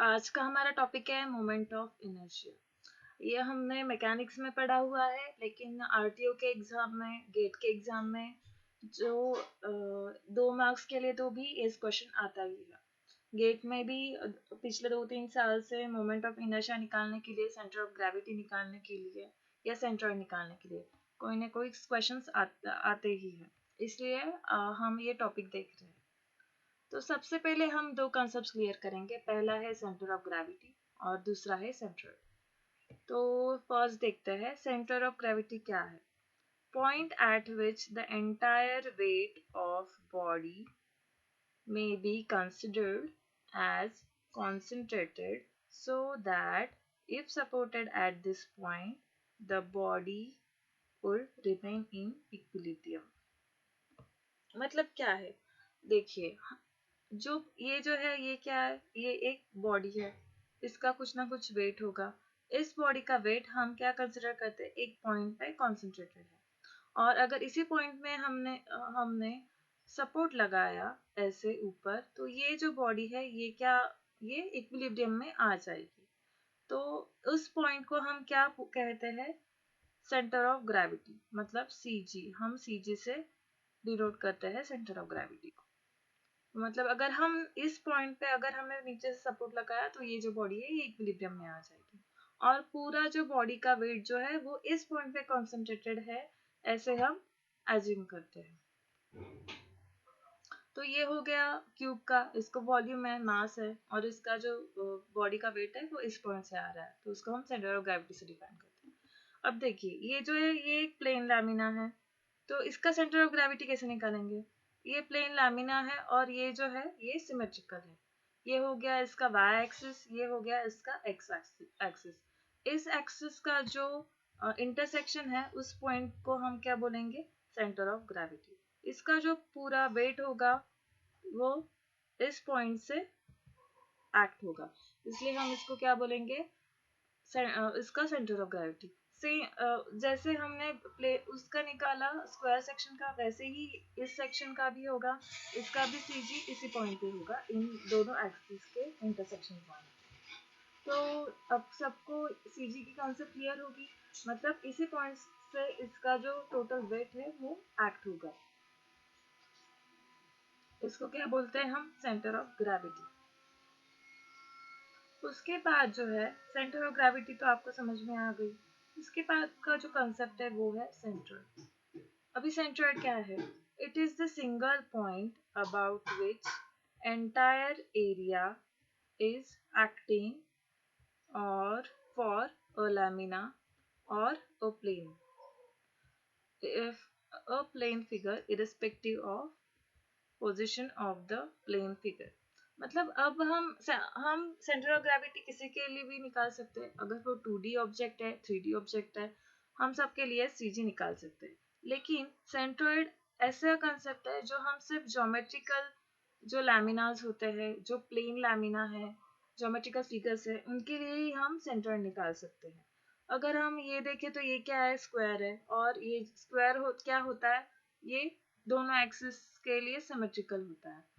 आज का हमारा टॉपिक है मोमेंट ऑफ इनर्शिया। ये हमने मैकेनिक्स में पढ़ा हुआ है, लेकिन आरटीओ के एग्जाम में, गेट के एग्जाम में जो 2 मार्क्स के लिए तो भी इस क्वेश्चन आता ही है। गेट में भी पिछले 2-3 साल से मोमेंट ऑफ इनर्शिया निकालने के लिए, सेंटर ऑफ ग्रेविटी निकालने के लिए या सेंट्रॉइड निकालने के लिए कोई ना कोई क्वेश्चन आते ही है। इसलिए हम ये टॉपिक देख रहे हैं। तो सबसे पहले हम 2 कॉन्सेप्ट्स क्लियर करेंगे। पहला है सेंटर ऑफ ग्रेविटी और दूसरा है सेंट्रॉइड। तो फर्स्ट देखते हैं सेंटर ऑफ ग्रेविटी क्या है। Point eight which the entire weight of body may be considered as concentrated so that if supported at this point the body would remain in equilibrium। मतलब क्या है, देखिए, जो जो है ये क्या है, ये एक बॉडी है, इसका कुछ ना कुछ वेट होगा। इस बॉडी का वेट हम क्या कंसिडर करते हैं, एक पॉइंट पे कॉन्सेंट्रेटेड है। और अगर इसी पॉइंट में हमने सपोर्ट लगाया ऐसे ऊपर, तो ये जो बॉडी है ये इक्विलिब्रियम में आ जाएगी। तो उस पॉइंट को हम क्या कहते हैं, सेंटर ऑफ ग्रेविटी, मतलब सीजी। हम सीजी से डिनोट करते हैं सेंटर ऑफ ग्रेविटी को। मतलब अगर हम इस पॉइंट पे, अगर हमने नीचे से सपोर्ट लगाया, तो ये जो बॉडी है ये इक्विलिब्रियम में आ जाएगी और पूरा जो बॉडी का वेट जो है वो इस पॉइंट पे कॉन्सेंट्रेटेड है, ऐसे हम एज्यूम करते हैं। तो ये हो गया क्यूब का, इसको वॉल्यूम है, मास है, और इसका जो बॉडी का वेट है वो इस पॉइंट से आ रहा है, तो उसको हम सेंटर ऑफ ग्रेविटी से डिफाइन करते हैं। अब देखिए, ये जो है ये एक प्लेन लैमिना है, तो इसका सेंटर ऑफ ग्रेविटी कैसे निकालेंगे। ये प्लेन लैमिना है और ये जो है ये सिमेट्रिकल है। ये हो गया इसका वाई एक्सिस, ये हो गया इसका एक्स एक्सिस। इस एक्सिस का जो इंटरसेक्शन है उस पॉइंट को हम क्या बोलेंगे, सेंटर ऑफ ग्रेविटी। इसका जो पूरा वेट होगा वो इस पॉइंट से एक्ट होगा, इसलिए हम इसको क्या बोलेंगे, इसका सेंटर ऑफ ग्रेविटी। से जैसे हमने प्ले उसका निकाला स्क्वायर सेक्शन का, वैसे ही इस सेक्शन का भी होगा, इसका भी सीजी इसी पॉइंट पे होगा, इन दोनों एक्सिस के इंटरसेक्शन पॉइंट। तो अब सबको सीजी की कॉन्सेप्ट क्लियर होगी, मतलब इसी पॉइंट से इसका जो टोटल वेट है वो एक्ट होगा। इसको क्या बोलते हैं हम, सेंटर ऑफ ग्रेविटी। उसके बाद जो है सेंटर ऑफ ग्रेविटी तो आपको समझ में आ गई। उसके बाद का जो कंसेप्ट है वो है सेंट्रॉइड। अभी सेंट्रॉइड क्या है, it is the single point about which entire area is acting और फॉर अ लैमिना और अ plane, if a plane figure irrespective of position of the plane figure। मतलब अब हम सेंटर ऑफ ग्रेविटी किसी के लिए भी निकाल सकते हैं, अगर वो 2D ऑब्जेक्ट है, 3D ऑब्जेक्ट है, हम सबके लिए सीजी निकाल सकते हैं। लेकिन सेंट्रॉइड ऐसा कंसेप्ट है जो हम सिर्फ ज्योमेट्रिकल, जो लैमिनास होते हैं, जो प्लेन लैमिना है, ज्योमेट्रिकल फिगर्स है, उनके लिए ही हम सेंट्रॉइड निकाल सकते हैं। अगर हम ये देखें तो ये क्या है, स्क्वायर है, और ये स्क्वायर क्या होता है, ये दोनों एक्सिस के लिए सिमेट्रिकल होता है।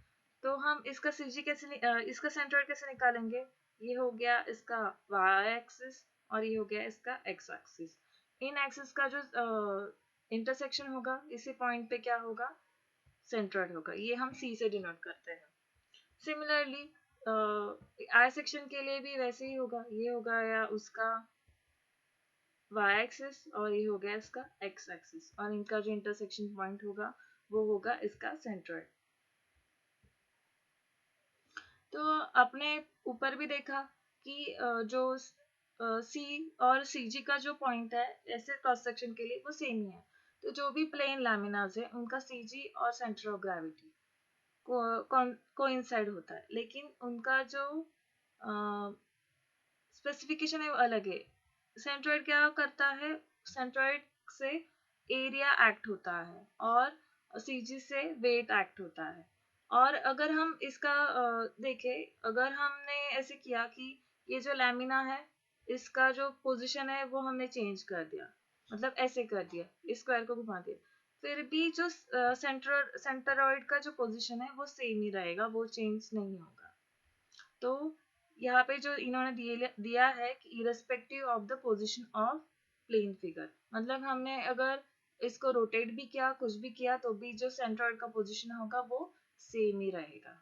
तो हम इसका सीजी इसका सेंट्रॉइड कैसे निकालेंगे, ये हो गया इसका वाई एक्सिस और ये हो गया इसका एक्स एक्सिस। इन एक्सिस का जो इंटरसेक्शन होगा इसी पॉइंट पे क्या होगा, सेंट्रॉइड होगा। ये हम सी से डिनोट करते हैं। सिमिलरली आई सेक्शन के लिए भी वैसे ही होगा, ये होगा या उसका वाई एक्सिस और ये हो गया इसका एक्स एक्सिस, और इनका जो इंटरसेक्शन पॉइंट होगा वो होगा इसका सेंट्रॉइड। तो आपने ऊपर भी देखा कि जो सी और सी जी का जो पॉइंट है ऐसे क्रॉस सेक्शन के लिए वो सेम ही है। तो जो भी प्लेन लैमिनास है उनका सी जी और सेंटर ऑफ ग्रेविटी कोइंसाइड होता है, लेकिन उनका जो स्पेसिफिकेशन है वो अलग है। सेंट्रॉइड क्या करता है, सेंट्रॉइड से एरिया एक्ट होता है और सीजी से वेट एक्ट होता है। और अगर हम इसका देखें, अगर हमने ऐसे किया कि ये जो लैमिना है इसका जो पोजीशन है वो हमने चेंज कर दिया, मतलब ऐसे कर दिया, इस स्क्वायर को घुमा दिया, फिर भी जो सेंटरॉइड का जो पोजीशन है वो सेम ही रहेगा, वो चेंज नहीं होगा। तो यहाँ पे जो इन्होंने दिया है कि irrespective of the position of plane figure, मतलब हमने अगर इसको रोटेट भी किया, कुछ भी किया, तो भी जो सेंट्रॉइड का पोजीशन होगा वो सेम ही रहेगा।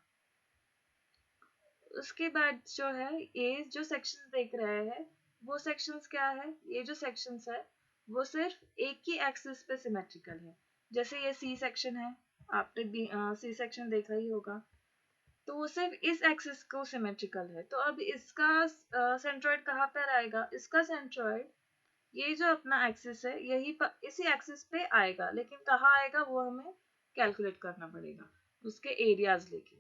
उसके बाद जो है ये जो सेक्शन देख रहे हैं वो सेक्शंस क्या है, ये जो सेक्शंस है वो सिर्फ एक ही एक्सिस पे सिमेट्रिकल है। जैसे ये सी सेक्शन है, आपने सी सेक्शन देखा ही होगा, तो वो सिर्फ इस एक्सिस को सिमेट्रिकल है। तो अब इसका सेंट्रॉइड कहाँ पर आएगा, इसका सेंट्रॉइड ये जो अपना एक्सिस है इसी एक्सिस पे आएगा, लेकिन कहाँ आएगा वो हमें कैलकुलेट करना पड़ेगा उसके एरियाज लेके।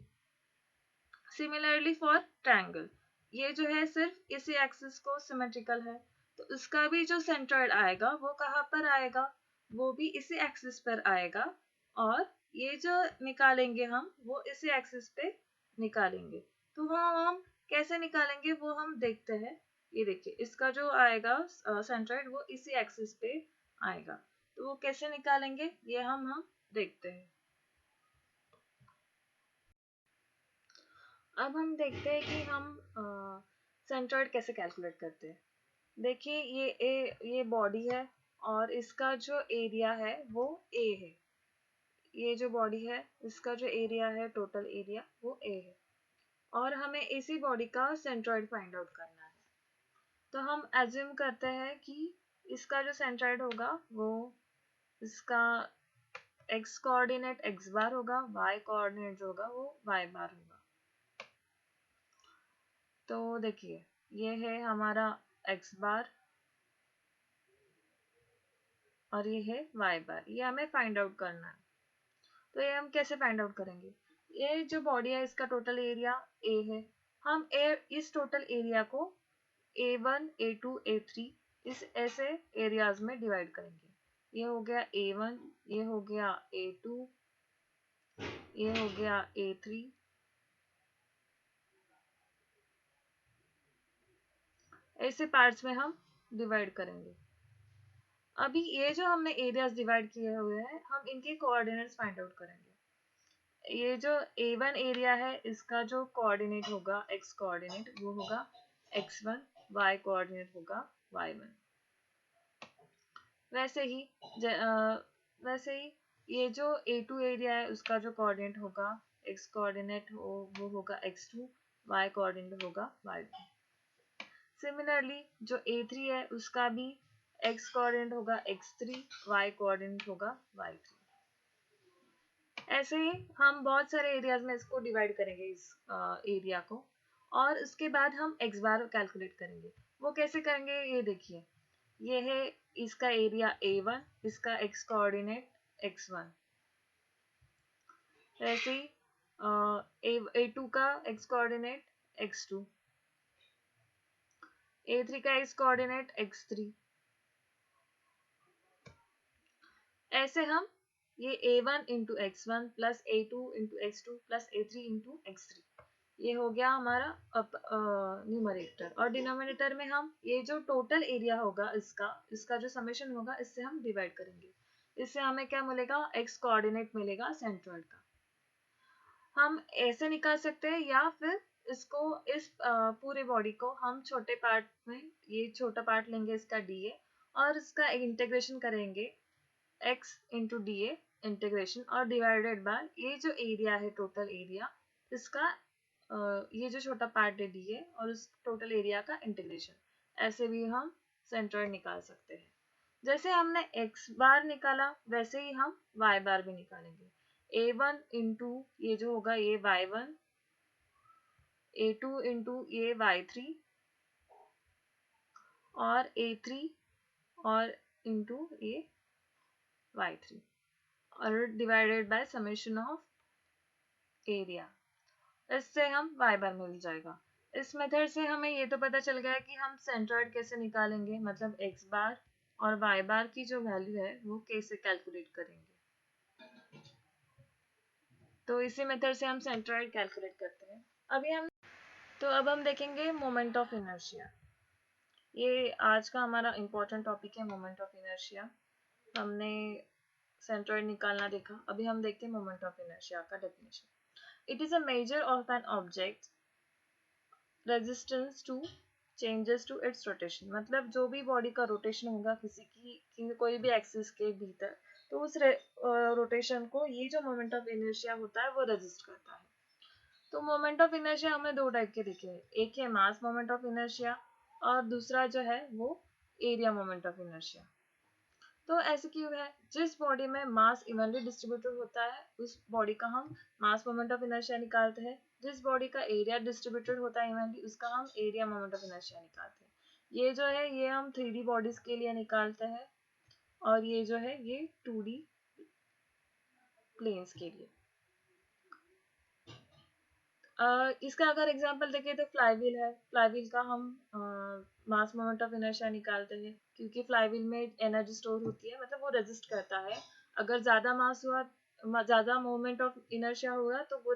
सिमिलरली फॉर ट्रायंगल, ये जो है सिर्फ इसी एक्सिस को सिमेट्रिकल है, तो उसका भी जो सेंट्रॉइड आएगा वो कहाँ पर आएगा, वो भी इसी एक्सिस पर आएगा, और ये जो निकालेंगे हम वो इसी एक्सिस पे निकालेंगे। तो हम कैसे निकालेंगे वो हम देखते हैं। ये देखिए इसका जो आएगा सेंट्रॉइड वो इसी एक्सिस पे आएगा, तो वो कैसे निकालेंगे ये हम देखते हैं। अब हम देखते हैं कि हम सेंट्रॉइड कैसे कैलकुलेट करते हैं। देखिए ये बॉडी है और इसका जो एरिया है वो ए है। ये जो बॉडी है इसका जो एरिया है, टोटल एरिया, वो ए है, और हमें इसी बॉडी का सेंट्रॉइड फाइंड आउट करना है। तो हम एज्यूम करते हैं कि इसका जो सेंट्रॉइड होगा वो इसका एक्स कोऑर्डिनेट एक्स बार होगा, वाई कोऑर्डिनेट जो होगा वो वाई बार होगा। तो देखिए ये है हमारा एक्स बार और ये है वाई बार, ये हमें फाइंड आउट करना है। तो ये हम कैसे फाइंड आउट करेंगे, ये जो बॉडी है इसका टोटल एरिया ए है, हम इस टोटल एरिया को A1 A2 A3 इस ऐसे एरियाज में डिवाइड करेंगे। ये हो गया A1, ये हो गया A2, ये हो गया A3, ऐसे पार्ट्स में हम डिवाइड करेंगे। अभी ये जो हमने एरियाज डिवाइड किए हुए हैं हम इनके कोऑर्डिनेट्स फाइंड आउट करेंगे। ये जो A1 एरिया है इसका जो कोऑर्डिनेट होगा x कोऑर्डिनेट वो होगा x1, y कोऑर्डिनेट होगा y1। वैसे ही वैसे ही ये जो A2 एरिया है उसका जो कोऑर्डिनेट होगा x कोऑर्डिनेट वो होगा x2, y कोऑर्डिनेट होगा y2। सिमिलरली जो A3 है उसका भी x कोऑर्डिनेट होगा x3, y कोऑर्डिनेट होगा y3। ऐसे ही हम बहुत सारे एरियाज में इसको डिवाइड करेंगे इस एरिया को, और उसके बाद हम x बार कैलकुलेट करेंगे। वो कैसे करेंगे ये देखिए, ये है इसका एरिया A1, इसका x कोऑर्डिनेट x1, ऐसे ही A2 का x कोऑर्डिनेट x2, A3 का x कोऑर्डिनेट x3। ऐसे हम ये A1 into x1 plus A2 into x2 plus A3 into x3, ये हो गया हमारा न्यूमरेटर, और डिनोमिनेटर में हम ये जो टोटल एरिया होगा इसका जो समेशन होगा इससे हम डिवाइड करेंगे। इससे हमें क्या मिलेगा, x कोऑर्डिनेट मिलेगा सेंट्रॉइड का। हम ऐसे निकाल सकते हैं या फिर इसको इस पूरे बॉडी को हम छोटे पार्ट में, ये छोटा पार्ट लेंगे इसका dA और इसका इंटीग्रेशन करेंगे x इंटू dA इंटीग्रेशन, और डिवाइडेड बाय ये जो एरिया है टोटल एरिया इसका ये जो छोटा पार्ट है dA और उस टोटल एरिया का इंटीग्रेशन। ऐसे भी हम सेंट्रॉइड निकाल सकते हैं। जैसे हमने x बार निकाला वैसे ही हम y बार भी निकालेंगे। A1 इंटू ये जो होगा ये y1, A2 इंटू ये y3 और A3 और इंटू ये y3, और divided by summation of area. इससे हम y बार मिल जाएगा। इस मेथड से हमें ये तो पता चल गया कि हम सेंट्रॉइड कैसे निकालेंगे, मतलब x बार और y बार की जो वैल्यू है वो कैसे कैलकुलेट करेंगे। तो इसी मेथड से हम सेंट्रॉइड कैलकुलेट करते हैं। अब हम देखेंगे मोमेंट ऑफ इनर्शिया। ये आज का हमारा इम्पोर्टेंट टॉपिक है, मोमेंट ऑफ इनर्शिया। हमने सेंट्रॉइड निकालना देखा, अभी हम देखते हैं मोमेंट ऑफ इनर्शिया का definition. It is a measure of an object resistance to changes to its rotation, मतलब जो भी बॉडी का रोटेशन होगा किसी कोई भी एक्सिस के भीतर, तो उस रोटेशन को ये जो मोमेंट ऑफ इनर्शिया होता है वो रेजिस्ट करता है। तो मोमेंट ऑफ इनर्शिया हमें दो टाइप के दिखे हैं, एक है मास मोमेंट ऑफ इनर्शिया और दूसरा जो है वो एरिया मोमेंट ऑफ इनर्शिया। तो ऐसे क्यों है, जिस बॉडी में मास इवनली डिस्ट्रीब्यूटेड होता है उस बॉडी का हम मास मोमेंट ऑफ इनर्शिया निकालते हैं, जिस बॉडी का एरिया डिस्ट्रीब्यूटेड होता है इवनली उसका हम एरिया मोमेंट ऑफ इनर्शिया निकालते हैं। ये जो है ये हम 3D बॉडीज के लिए निकालते हैं और ये जो है ये 2D प्लेन्स के लिए। इसका अगर एग्जांपल देखें तो फ्लाईव्हील है, फ्लाईव्हील का हम मास मोमेंट ऑफ इनर्शिया निकालते हैं क्योंकि फ्लाईव्हील में एनर्जी स्टोर होती है, मतलब वो रेजिस्ट करता है। अगर ज़्यादा मास हुआ, ज़्यादा मोमेंट ऑफ इनर्शिया हुआ तो वो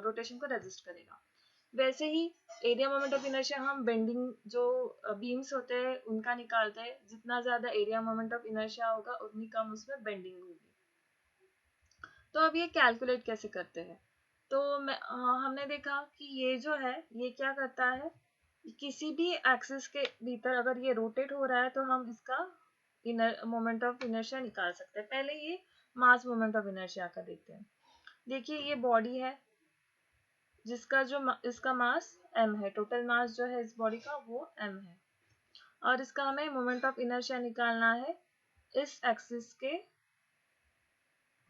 रोटेशन को रेजिस्ट करेगा। वैसे ही एरिया मोमेंट ऑफ इनर्शिया हम बेंडिंग जो बीम्स होते हैं उनका निकालते हैं, जितना ज़्यादा एरिया मोमेंट ऑफ इनर्शिया होगा उतनी कम उसमें बेंडिंग होगी। तो अब ये कैलकुलेट कैसे करते हैं, तो हमने देखा कि ये जो है ये क्या करता है, किसी भी एक्सिस के भीतर अगर ये रोटेट हो रहा है तो हम इसका मोमेंट ऑफ इनर्शिया निकाल सकते हैं। पहले ये मास मोमेंट ऑफ इनर्शिया का देखते हैं। देखिए ये बॉडी है जिसका जो इसका मास m है, टोटल मास जो है इस बॉडी का वो m है और इसका हमें मोमेंट ऑफ इनर्शिया निकालना है इस एक्सिस के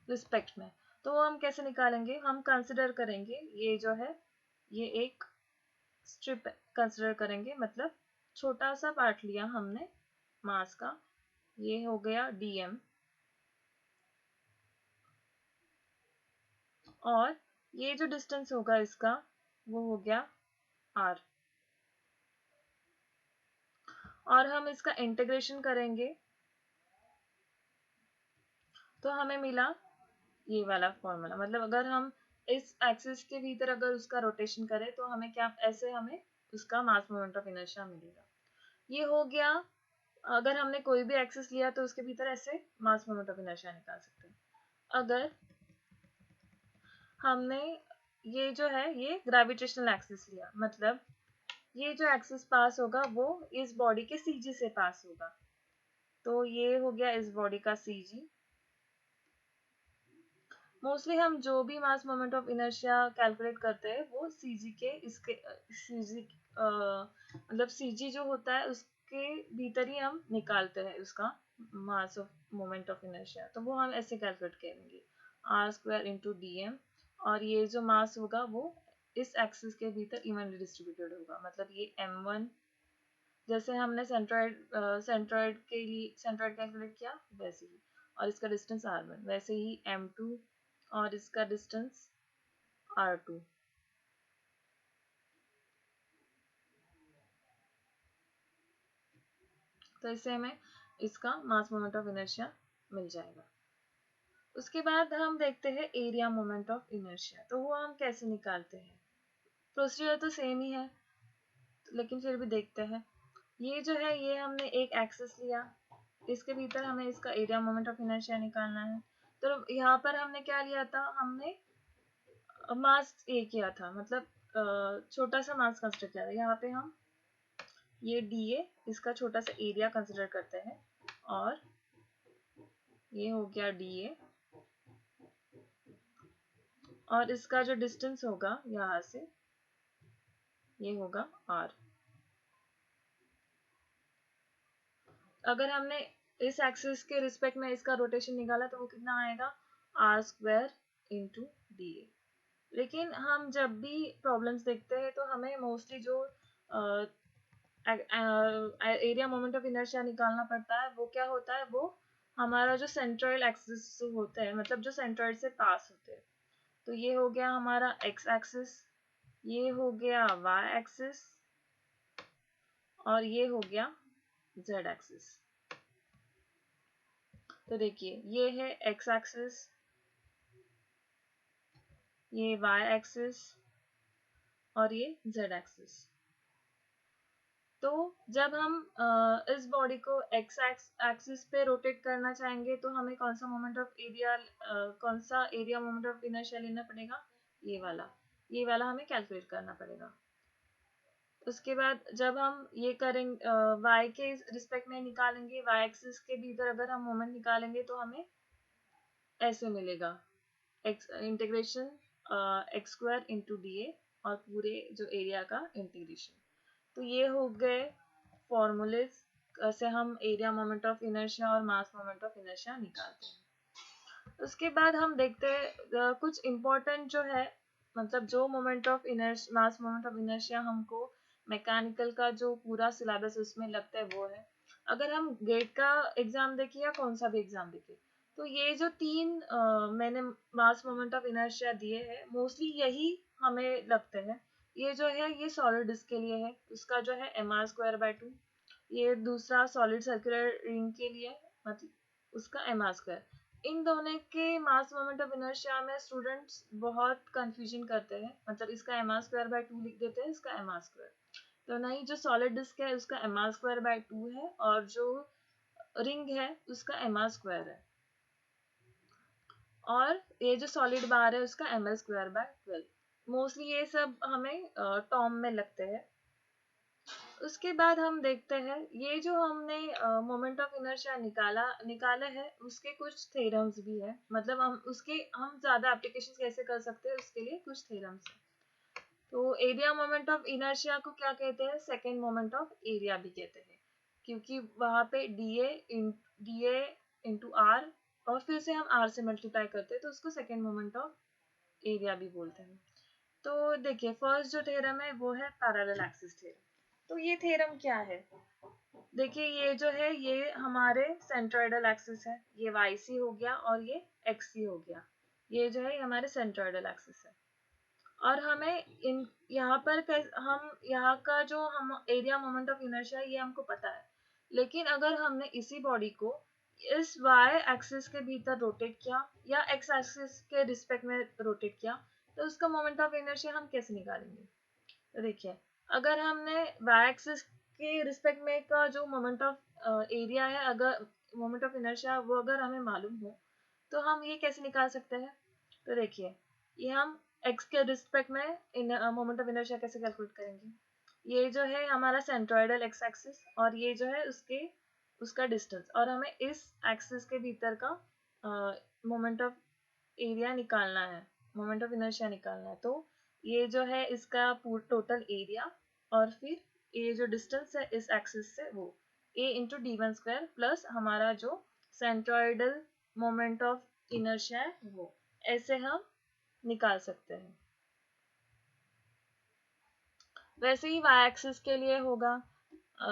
रिस्पेक्ट में। तो हम कैसे निकालेंगे, हम कंसिडर करेंगे ये जो है ये एक स्ट्रिप कंसिडर करेंगे, मतलब छोटा सा पार्ट लिया हमने मास का, ये हो गया dm और ये जो डिस्टेंस होगा इसका वो हो गया r और हम इसका इंटीग्रेशन करेंगे तो हमें मिला ये वाला फॉर्मूला। मतलब अगर हम इस एक्सिस के भीतर अगर उसका रोटेशन करें तो हमें क्या, ऐसे हमें उसका मास मोमेंट ऑफ इनर्शिया मिलेगा। ये हो गया, अगर हमने कोई भी एक्सिस लिया तो उसके भीतर ऐसे मास मोमेंट ऑफ इनर्शिया निकाल सकते हैं। अगर हमने ये जो है ये ग्रेविटेशनल एक्सिस लिया, मतलब ये जो एक्सिस पास होगा वो इस बॉडी के सीजी से पास होगा, तो ये हो गया इस बॉडी का सीजी। मोस्टली हम जो भी मास मोमेंट ऑफ इनर्शिया कैलकुलेट करते हैं वो सीजी के इसके सीजी मतलब सीजी जो होता है उसके भीतर ही हम निकालते हैं उसका mass of moment of inertia, तो वो हम ऐसे कैलकुलेट करेंगे R square into D M और ये जो मास होगा वो इस एक्सिस के भीतर इवनली डिस्ट्रीब्यूटेड होगा, मतलब ये m1 जैसे हमने सेंट्रॉइड के लिए सेंट्रॉइड कैलकुलेट किया वैसे ही, और इसका डिस्टेंस r1 वैसे ही m2 और इसका डिस्टेंस r2। तो इससे हमें इसका मास मोमेंट ऑफ इनर्शिया मिल जाएगा। उसके बाद हम देखते हैं एरिया मोमेंट ऑफ इनर्शिया, तो वो हम कैसे निकालते हैं। प्रोसीजर तो सेम ही है लेकिन फिर भी देखते हैं। ये जो है ये हमने एक एक्सिस लिया, इसके भीतर हमें इसका एरिया मोमेंट ऑफ इनर्शिया निकालना है। तो यहाँ पर हमने क्या लिया था, हमने मास ए किया था, मतलब छोटा सा मास कंसिडर किया था। यहाँ पे हम ये डी ए इसका छोटा सा एरिया कंसिडर करते हैं और ये हो गया डी ए और इसका जो डिस्टेंस होगा यहाँ से ये होगा r। अगर हमने इस एक्सिस के रिस्पेक्ट में इसका रोटेशन निकाला तो वो कितना आएगा, r square into D A. लेकिन हम जब भी प्रॉब्लम्स देखते हैं तो हमें मोस्टली जो एरिया मोमेंट ऑफ इनर्शिया निकालना पड़ता है वो क्या होता है, वो हमारा जो सेंट्रॉइड एक्सिस होते हैं, मतलब जो सेंट्रॉइड से पास होते हैं। तो ये हो गया हमारा x एक्सिस, ये हो गया y एक्सिस और ये हो गया z एक्सिस। तो देखिए ये है x एक्सिस, ये y एक्सिस और ये z एक्सिस। तो जब हम इस बॉडी को x एक्सिस पे रोटेट करना चाहेंगे तो हमें कौन सा मोमेंट ऑफ एरिया कौन सा एरिया मोमेंट ऑफ इनर्शिया लेना पड़ेगा, ये वाला हमें कैलकुलेट करना पड़ेगा। उसके बाद जब हम ये करेंगे y के रिस्पेक्ट में निकालेंगे, y एक्सिस के भीतर अगर हम मोमेंट निकालेंगे तो हमें ऐसे मिलेगा, x integration x square into D A और पूरे जो एरिया का इंटीग्रेशन। तो ये हो गए फॉर्मूलेज से हम एरिया मोमेंट ऑफ इनर्शिया और मास मोमेंट ऑफ इनर्शिया निकालते हैं। उसके बाद हम देखते हैं कुछ इम्पोर्टेंट जो है, मतलब जो moment of inertia, mass moment of inertia हमको मैकेनिकल का जो पूरा सिलेबस उसमें लगता है वो है। अगर हम गेट का एग्जाम देखें या कौन सा भी एग्जाम देखें, तो ये जो तीन मैंने मास मोमेंट ऑफ इनर्शिया दिए हैं, मोस्टली यही हमें लगते हैं। ये जो है ये सॉलिड डिस्क के लिए है, उसका जो है mr²/2। ये दूसरा सॉलिड सर्कुलर रिंग के लिए, मतलब उसका mr²। इन दोनों के मास मोमेंट ऑफ इनर्शिया में स्टूडेंट्स बहुत कंफ्यूजन करते हैं, मतलब इसका mr²/2 लिख देते हैं, इसका mr²। तो नहीं, जो सॉलिड डिस्क है उसका mr²/2 है और जो रिंग है उसका mr² है, और ये जो सॉलिड बार है उसका ml²/12। मोस्टली ये सब हमें टॉम में लगते हैं। उसके बाद हम देखते हैं ये जो हमने मोमेंट ऑफ इनर्शिया निकाला है, उसके कुछ थ्योरम्स भी है, मतलब हम ज्यादा एप्लीकेशन कैसे कर सकते हैं उसके लिए कुछ थ्योरम्स है। तो एरिया मोमेंट ऑफ इनर्शिया को क्या कहते हैं, सेकेंड मोमेंट ऑफ एरिया भी कहते हैं, क्योंकि वहां पे डी ए इंटू आर और फिर से हम आर से मल्टीप्लाई करते हैं, तो उसको सेकेंड मोमेंट ऑफ एरिया भी बोलते हैं। तो देखिए, फर्स्ट जो थ्योरम है वो है पैरेलल एक्सिस थ्योरम। तो ये थ्योरम क्या है, देखिए ये जो है ये हमारे सेंट्रोइडल एक्सिस है, ये वाई सी हो गया और ये एक्स सी हो गया, ये जो है हमारे सेंट्रोइडल एक्सिस है। और हमें इन यहाँ पर हम यहाँ का जो हम एरिया मोमेंट ऑफ इनर्शिया ये हमको पता है, लेकिन अगर हमने इसी बॉडी को इस y एक्सिस के भीतर रोटेट किया या x एक्सिस के रिस्पेक्ट में रोटेट किया, तो उसका मोमेंट ऑफ इनर्शिया हम कैसे निकालेंगे। तो देखिए, अगर हमने y एक्सिस के रिस्पेक्ट में का जो मोमेंट ऑफ एरिया है, अगर मोमेंट ऑफ इनर्शिया वो अगर हमें मालूम हो, तो हम ये कैसे निकाल सकते हैं। तो देखिए, ये हम x के रिस्पेक्ट में मोमेंट ऑफ इनर्शिया कैसे कैलकुलेट करेंगे। ये जो है हमारा सेंट्रोइडल x एक्सिस और ये जो है उसका डिस्टेंस, और हमें इस एक्सिस के भीतर का मोमेंट ऑफ एरिया निकालना है, मोमेंट ऑफ इनर्शिया निकालना है। तो ये जो है इसका टोटल एरिया, और फिर ये जो डिस्टेंस है इस एक्सिस से वो a इंटू d1² प्लस हमारा जो सेंट्रोइडल मोमेंट ऑफ इनर्शिया है वो, ऐसे हम निकाल सकते हैं। वैसे ही y एक्सिस के लिए होगा,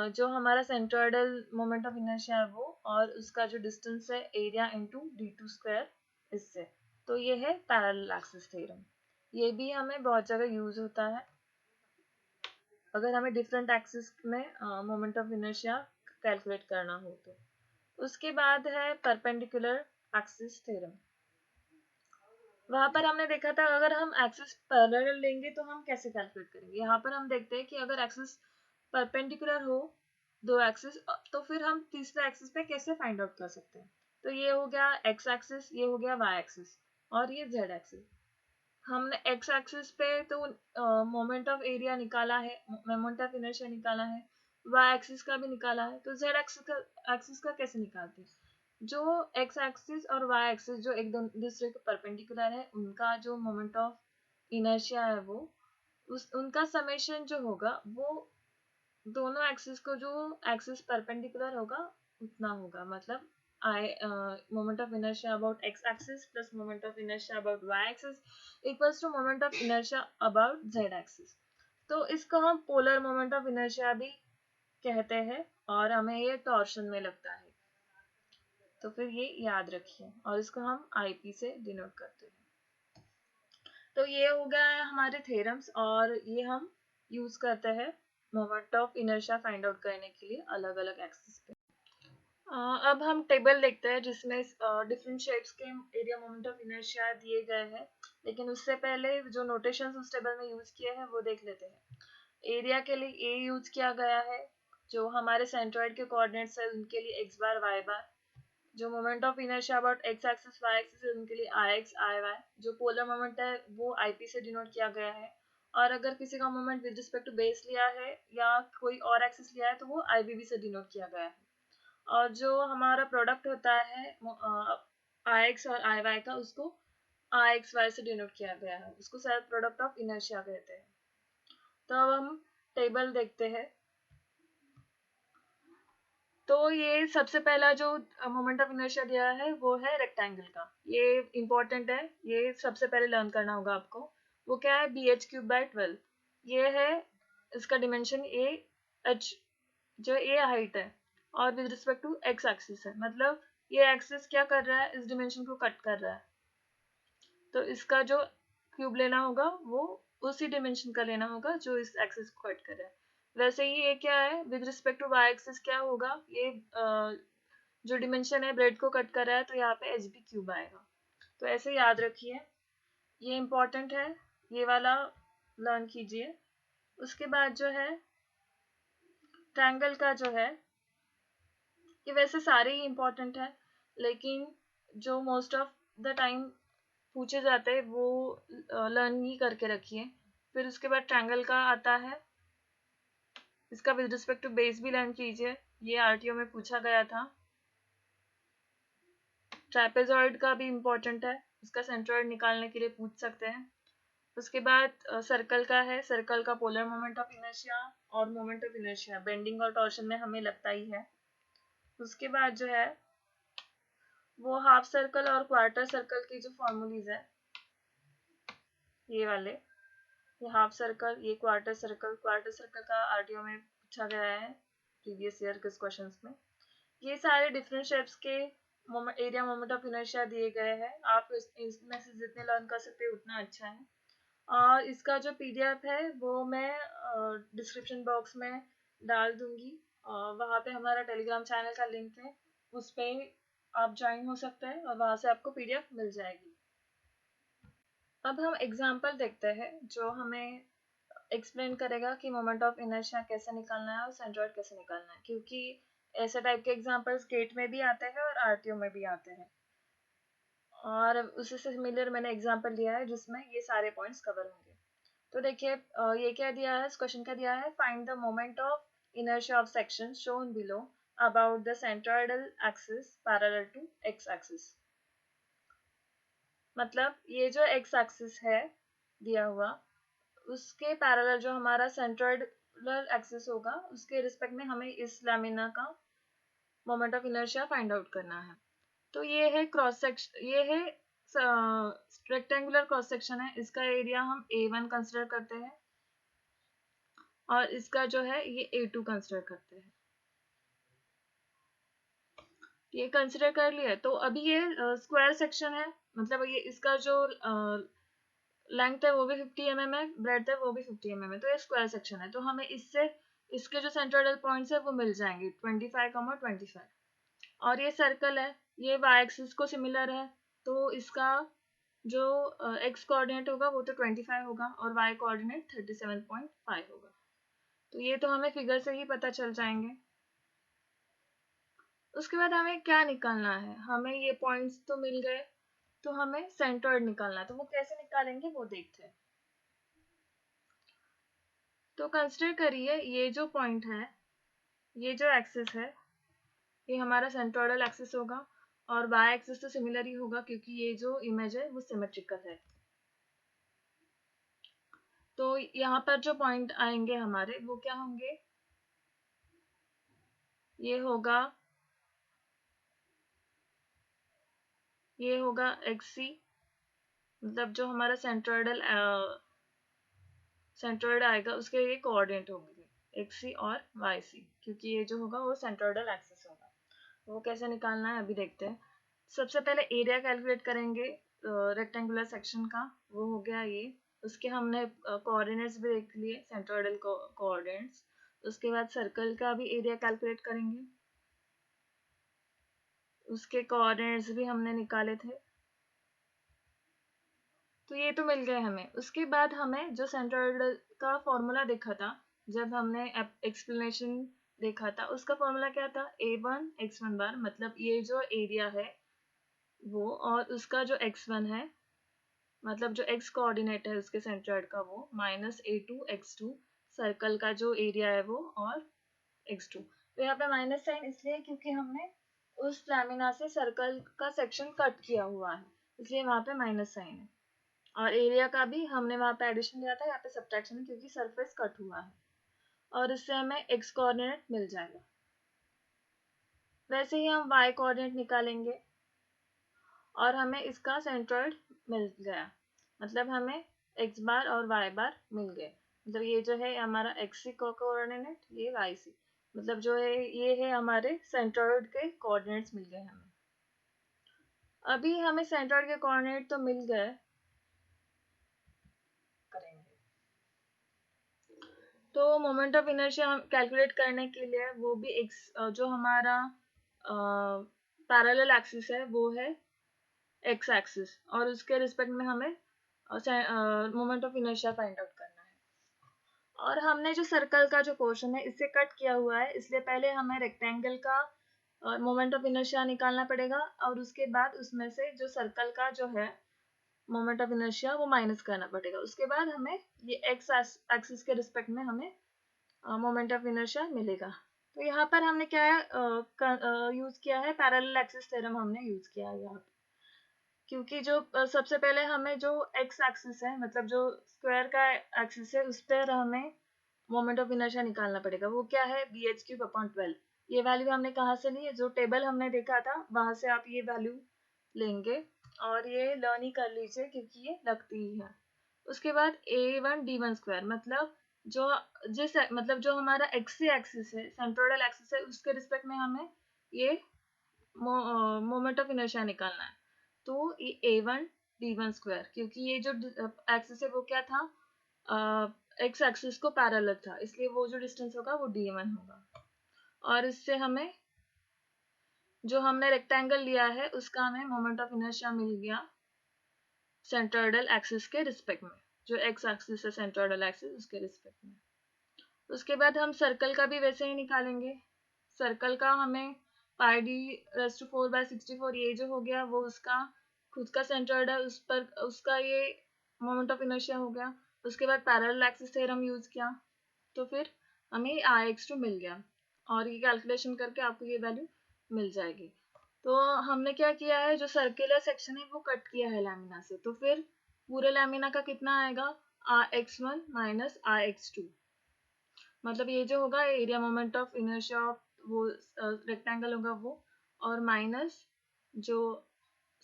जो हमारा सेंट्रोइडल मोमेंट ऑफ इनर्शिया है वो, और उसका जो डिस्टेंस है एरिया इंटू d2², इससे। तो ये है पैरेलल एक्सिस थ्योरम, ये भी हमें बहुत जगह यूज होता है अगर हमें डिफरेंट एक्सिस में मोमेंट ऑफ इनर्शिया कैलकुलेट करना हो तो। उसके बाद है परपेंडिकुलर एक्सिस थ्योरम। वहां पर हमने देखा था अगर हम एक्सिस पैरेलल लेंगे तो हम कैसे कैलकुलेट करेंगे। यहाँ पर हम देखते हैं कि अगर एक्सिस परपेंडिकुलर हो, दो एक्सिस, तो फिर हम तीसरे एक्सिस पे कैसे फाइंड आउट कर सकते हैं। तो ये हो गया एक्स एक्सिस, ये हो गया वाई एक्सिस, और ये जेड एक्सिस। हमने एक्स एक्सिस पे तो मोमेंट ऑफ एरिया निकाला है, मोमेंट ऑफ इनर्शिया निकाला है, वाई एक्सिस का भी निकाला है, तो जेड एक्सिस का कैसे निकालते हैं। जो एक्स एक्सिस और वाई एक्सिस जो एक दूसरे के परपेंडिकुलर है, उनका जो मोमेंट ऑफ इनर्शिया है वो उनका समेशन जो होगा वो दोनों एक्सिस को जो एक्सिस परपेंडिकुलर होगा उतना होगा, मतलब moment of inertia about X axis plus moment of inertia about Y axis equals to moment of inertia about Z axis. तो इसको हम पोलर मोमेंट ऑफ इनर्शिया भी कहते हैं, और हमें ये टॉर्शन में लगता है, तो फिर ये याद रखिए, और इसको हम आईपी से डिनोट करते हैं। तो ये हो गया है हमारे थ्योरम्स, और ये हम यूज करते हैं moment of inertia find out करने के लिए अलग अलग एक्सिस पे। अब हम टेबल देखते हैं जिसमें डिफरेंट शेप्स के एरिया मोमेंट ऑफ इनर्शिया दिए गए हैं, लेकिन उससे पहले जो नोटेशंस उस टेबल में यूज किए हैं वो देख लेते हैं। एरिया के लिए ए यूज किया गया है, जो हमारे सेंट्रॉइड के कोऑर्डिनेट्स है उनके लिए x बार y बार, जो moment of inertia about x axis y axis है उनके लिए i x i y, जो पोलर मोमेंट है वो ip से डिनोट किया गया है, और अगर किसी का moment with respect to base लिया है या कोई और एक्सिस लिया है तो वो IBB से डिनोट किया गया है। और जो हमारा प्रोडक्ट होता है IX और IY का, उसको IXY से डिनोट किया गया है, उसको सेल्फ प्रोडक्ट ऑफ इनर्शिया कहते हैं। तो अब हम टेबल देखते हैं। तो ये सबसे पहला जो मोमेंट ऑफ इनर्शिया दिया है वो है रेक्टेंगल का। ये इंपॉर्टेंट है, ये सबसे पहले लर्न करना होगा आपको। वो क्या है, BH³/12। ये है, इसका डिमेंशन AH, जो A हाइट है और with respect to X axis है, मतलब ये एक्सिस क्या कर रहा है, इस डिमेंशन को कट कर रहा है। तो इसका जो क्यूब लेना होगा वो उसी डिमेंशन का लेना होगा जो इस एक्सिस को कट कर रहा है। वैसे ही ये क्या है, with respect to Y axis क्या होगा, ये जो डिमेंशन है ब्रेड को कट कर रहा है, तो यहाँ पे HB³ आएगा। तो ऐसे याद रखिए, ये इम्पोर्टेंट है, ये वाला लर्न कीजिए। उसके बाद जो है ट्रायंगल का जो है, ये वैसे सारे ही इम्पोर्टेंट है, लेकिन जो मोस्ट ऑफ द टाइम पूछे जाते हैं वो लर्न ही करके रखिए। फिर उसके बाद ट्रायंगल का आता है, इसका विद रिस्पेक्ट टू बेस भी लर्न कीजिए, ये RTO में पूछा गया था। ट्रापेजॉइड का भी इम्पोर्टेंट है, इसका सेंट्रॉइड निकालने के लिए पूछ सकते हैं। उसके बाद सर्कल का है, सर्कल का पोलर मोमेंट ऑफ इनर्शिया और मोमेंट ऑफ इनर्शिया बेंडिंग और टॉर्शन में हमें लगता ही है। उसके बाद जो है वो हाफ सर्कल और क्वार्टर सर्कल की जो फॉर्मूलीज है, ये वाले, ये हाफ सर्कल, ये क्वार्टर सर्कल। क्वार्टर सर्कल का RTO में पूछा गया है प्रीवियस ईयर के क्वेश्चंस में। ये सारे डिफरेंट शेप्स के एरिया मोमेंट ऑफ इनर्शिया दिए गए हैं। आप इसमें से जितने लर्न कर सकते हैं उतना अच्छा है। और इसका जो PDF है वो मैं डिस्क्रिप्शन बॉक्स में डाल दूंगी। वहाँ पे हमारा टेलीग्राम चैनल का लिंक है, उस पर आप ज्वाइन हो सकते हैं और वहाँ से आपको PDF मिल जाएगी। अब हम एग्जाम्पल देखते हैं जो हमें एक्सप्लेन करेगा कि मोमेंट ऑफ इनर्शिया कैसे निकालना है और सेंट्रॉइड कैसे निकालना है, क्योंकि ऐसे टाइप के एग्जाम्पल्स गेट में भी आते हैं और RTO में भी आते हैं। और उसी से सिमिलर मैंने एग्जाम्पल दिया है जिसमें ये सारे पॉइंट्स कवर होंगे। तो देखिए, ये क्या दिया है, इस क्वेश्चन का दिया है, find the moment of inertia of section shown below about the centroidal axis parallel to X axis. मतलब ये जो X एक्सिस है दिया हुआ, उसके पैरेलल जो हमारा सेंट्रोइडल एक्सिस होगा, उसके रिस्पेक्ट में हमें इस लैमिना का moment of inertia find out करना है। तो ये है क्रॉस सेक्शन, ये है रेक्टेंगुलर क्रॉस सेक्शन है, इसका एरिया हम A1 कंसिडर करते हैं और इसका जो है ये A2 कंसिडर करते हैं। ये कंसिडर कर लिया। तो अभी ये स्क्वायर सेक्शन है, मतलब ये इसका जो लेंथ है वो भी 50 mm है, ब्रेड्थ है वो भी 50 mm है, तो ये स्क्वायर सेक्शन है। तो हमें इससे इसके जो सेंट्रोइडल पॉइंट्स है वो मिल जाएंगे 25, 25। और ये सर्कल है, ये y एक्सिस को सिमिलर है, तो इसका जो x कोऑर्डिनेट होगा वो तो 25 होगा और y कोऑर्डिनेट 37.5 होगा। तो ये तो हमें फिगर से ही पता चल जाएंगे। उसके बाद हमें क्या निकालना है, हमें ये पॉइंट्स तो मिल गए, तो हमें सेंट्रोइड निकालना है। तो वो कैसे निकालेंगे वो देखते हैं। तो कंसिडर करिए, ये जो पॉइंट है, ये जो एक्सिस है, ये हमारा सेंट्रोइडल एक्सिस होगा और वाई एक्सिस तो सिमिलर ही होगा क्योंकि ये जो इमेज है वो सिमेट्रिकल है। तो यहाँ पर जो पॉइंट आएंगे हमारे वो क्या होंगे, ये होगा, ये होगा XC, मतलब जो हमारा सेंट्रोइड आएगा उसके ये कोऑर्डिनेट होंगे XC और YC, क्योंकि ये जो होगा वो सेंट्रोइडल एक्सिस होगा। वो कैसे निकालना है अभी देखते हैं। सबसे पहले एरिया कैलकुलेट करेंगे रेक्टेंगुलर सेक्शन का, वो हो गया ये। उसके हमने कोऑर्डिनेट्स भी देख लिए, सेंट्रोइडल कोऑर्डिनेट्स। उसके बाद सर्कल का भी एरिया कैलकुलेट करेंगे, उसके कोऑर्डिनेट्स भी हमने निकाले थे। तो ये तो मिल गए हमें। उसके बाद हमें जो सेंट्रोइडल का फॉर्मूला देखा था जब हमने एक्सप्लेनेशन देखा था, उसका फॉर्मूला क्या था, A1 x1 बार, मतलब ये जो एरिया है वो, और उसका जो x1 है मतलब जो x कोऑर्डिनेट है उसके सेंट्रॉइड का वो -a2 x2 सर्कल का जो एरिया है वो और x2। तो यहाँ पे माइनस साइन इसलिए क्योंकि हमने उस लैमिना से सर्कल का सेक्शन कट किया हुआ है, इसलिए वहाँ पे माइनस साइन है। और एरिया का भी हमने वहाँ पे एडिशन लिया था, यहाँ पे सब्ट्रैक्शन है क्योंकि सरफेस कट हुआ है, और इससे हमें x कोऑर्डिनेट मिल जाएगा। वैसे ही हम y कोऑर्डिनेट निकालेंगे और हमें इसका सेंट्रॉइड मिल गया, मतलब हमें x बार और y बार मिल गए। मतलब ये जो है हमारा x सी कोऑर्डिनेट, ये y सी, मतलब जो है ये है हमारे सेंट्रॉइड के कोऑर्डिनेट्स मिल गए हमें। अभी हमें सेंट्रॉइड के कोऑर्डिनेट तो मिल गए, करेंगे तो मोमेंट ऑफ इनर्शिया हम कैलकुलेट करने के लिए वो भी जो हमारा पैरेलल एक्सिस है वो है एक्स एक्सिस, और उसके रिस्पेक्ट में हमें moment of inertia find out करना है। और हमने जो सर्कल का जो पोर्शन है इससे कट किया हुआ है, इसलिए पहले हमें रेक्टेंगल का मोमेंट ऑफ इनर्शिया निकालना पड़ेगा, और उसके बाद उसमें से जो सर्कल का जो है मोमेंट ऑफ इनर्शिया वो माइनस करना पड़ेगा। उसके बाद हमें ये एक्स एक्सिस के रिस्पेक्ट में हमें मोमेंट ऑफ इनर्शिया मिलेगा। तो यहाँ पर हमने क्या यूज किया है, पैरेलल एक्सिस थ्योरम हमने यूज किया है यहाँ पे, क्योंकि जो सबसे पहले हमें जो एक्स एक्सिस है, मतलब जो स्क्वायर का एक्सिस है, उस पर हमें मोमेंट ऑफ इनर्शिया निकालना पड़ेगा। वो क्या है, bh3/12। ये वैल्यू हमने कहाँ से ली है, जो टेबल हमने देखा था वहां से आप ये वैल्यू लेंगे, और ये लर्न ही कर लीजिए क्योंकि ये लगती ही है। उसके बाद a1d1 स्क्वायर, मतलब जो मतलब जो हमारा एक्सी एक्सिस है, सेंट्रोइडल एक्सिस है, उसके रिस्पेक्ट में हमें ये मोमेंट ऑफ इनर्शिया निकालना है। तो ये a1d1 स्क्वायर, क्योंकि ये जो एक्सिस है वो क्या था, एक्स एक्सिस को पैरेलल था, इसलिए वो जो डिस्टेंस होगा वो d1 होगा। और इससे हमें जो हमने रेक्टेंगल लिया है उसका हमें मोमेंट ऑफ इनर्शिया मिल गया सेंट्रोइडल एक्सिस के रिस्पेक्ट में, जो एक्स एक्सिस है सेंट्रोइडल एक्सिस उसके रिस्पेक्ट में। उसके बाद हम सर्कल का भी वैसे ही निकालेंगे। सर्कल का हमें πd⁴/64 ये जो हो गया वो उसका खुद का सेंट्रॉइड है, उस पर उसका ये मोमेंट ऑफ इनर्शिया हो गया। उसके बाद पैरेलल एक्सिस थ्योरम यूज किया, तो फिर हमें Ix2 मिल गया, और ये कैलकुलेशन करके आपको ये वैल्यू मिल जाएगी। तो हमने क्या किया है, जो सर्कुलर सेक्शन है वो कट किया है लैमिना से, तो फिर पूरे लैमिना का कितना आएगा, Rx1 माइनस Rx2, मतलब ये जो होगा area moment of inertia of वो रेक्टेंगल होगा वो, और माइनस जो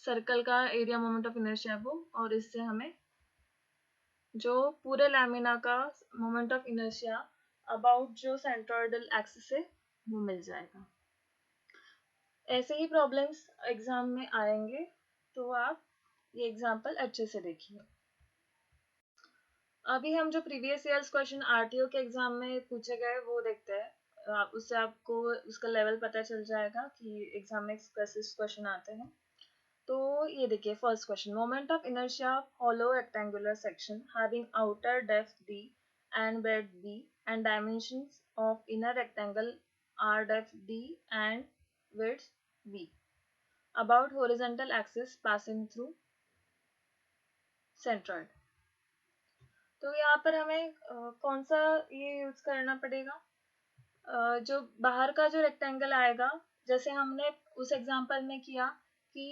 सर्कल का एरिया मोमेंट ऑफ इनर्शिया वो, और इससे हमें जो पूरे लैमिना का मोमेंट ऑफ इनर्शिया अबाउट जो सेंट्रोइडल एक्सिस है वो मिल जाएगा। ऐसे ही प्रॉब्लम्स एग्जाम में आएंगे, तो आप ये एग्जाम्पल अच्छे से देखिए। अभी हम जो प्रीवियस ईयर्स क्वेश्चन आरटीओ के एग्जाम में पूछे गए वो देखते हैं, उससे आपको उसका लेवल पता चल जाएगा कि एग्जाम में कैसे क्वेश्चन आते हैं। तो ये देखिए first question, moment of inertia hollow rectangular section having outer depth d and breadth b and dimensions of inner rectangle are depth d and width b about horizontal axis passing through centroid। तो यहाँ पर हमें कौन सा ये use करना पड़ेगा, जो बाहर का जो रेक्टेंगल आएगा, जैसे हमने उस एग्जांपल में किया कि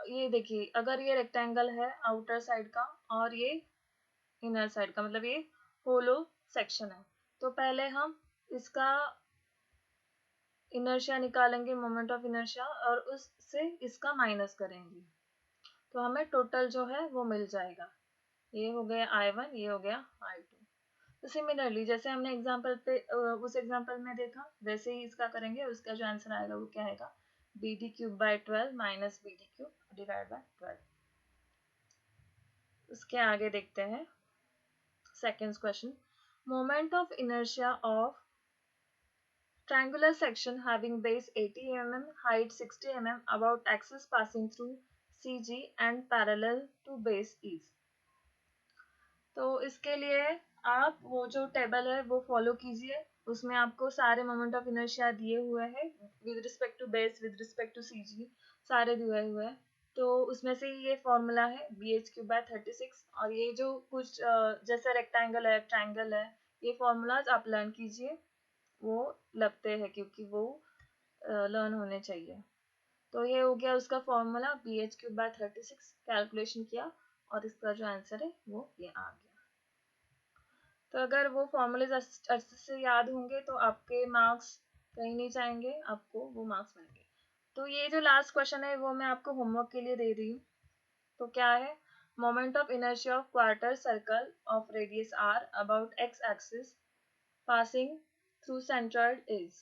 ये देखिए अगर ये रेक्टेंगल है आउटर साइड का और ये इनर साइड का, मतलब ये होलो सेक्शन है, तो पहले हम इसका इनर्शिया निकालेंगे, मोमेंट ऑफ इनर्शिया, और उससे इसका माइनस करेंगे, तो हमें टोटल जो है वो मिल जाएगा। ये हो गया I1, ये हो गया I2। तो सिमिलरली जैसे हमने एग्जांपल पे उस एग्जांपल में देखा वैसे ही इसका करेंगे, उसका जो आंसर आएगा वो क्या आएगा, BD³/12 minus BD³ divide by 12। उसके आगे देखते हैं second question, moment of inertia of triangular section having base 80 mm, height 60 mm, about axis passing through CG and parallel to base is। तो इसके लिए आप वो जो टेबल है वो फॉलो कीजिए, उसमें आपको सारे मोमेंट ऑफ इनर्शिया दिए हुए हैं with respect to base, with respect to CG, सारे दिए हुए हैं। तो उसमें से ये फॉर्मूला है bh³/36, और ये जो कुछ जैसे रेक्टेंगल है, ट्रायंगल है, ये फॉर्मूलाज आप लर्न कीजिए, वो लगते हैं क्योंकि वो लर्न होने चाहिए। तो ये हो गया उसका फॉर्मूला bh³/36, कैलकुलेशन किया और इसका जो आंसर है वो ये आ गया। तो अगर वो फॉर्मूलेज अच्छे से याद होंगे तो आपके मार्क्स कहीं नहीं जाएंगे, आपको वो मार्क्स मिलेंगे। तो ये जो लास्ट क्वेश्चन है वो मैं आपको होमवर्क के लिए दे रही हूँ। तो क्या है, moment of inertia of quarter circle of radius r about x axis passing through centroid is.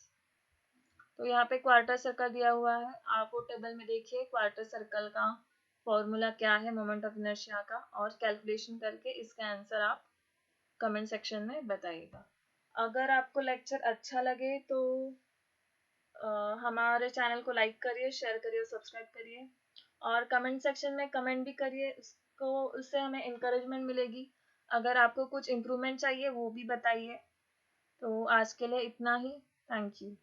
तो यहाँ पे क्वार्टर सर्कल दिया हुआ है, आप वो टेबल में देखिए क्वार्टर सर्कल का फॉर्मूला क्या है मोमेंट ऑफ इनर्शिया का, और कैलकुलेशन करके इसका आंसर आप कमेंट सेक्शन में बताइएगा। अगर आपको लेक्चर अच्छा लगे तो हमारे चैनल को लाइक करिए, शेयर करिए और सब्सक्राइब करिए, और कमेंट सेक्शन में कमेंट भी करिए, उससे हमें इंकरेजमेंट मिलेगी। अगर आपको कुछ इम्प्रूवमेंट चाहिए वो भी बताइए। तो आज के लिए इतना ही। Thank you.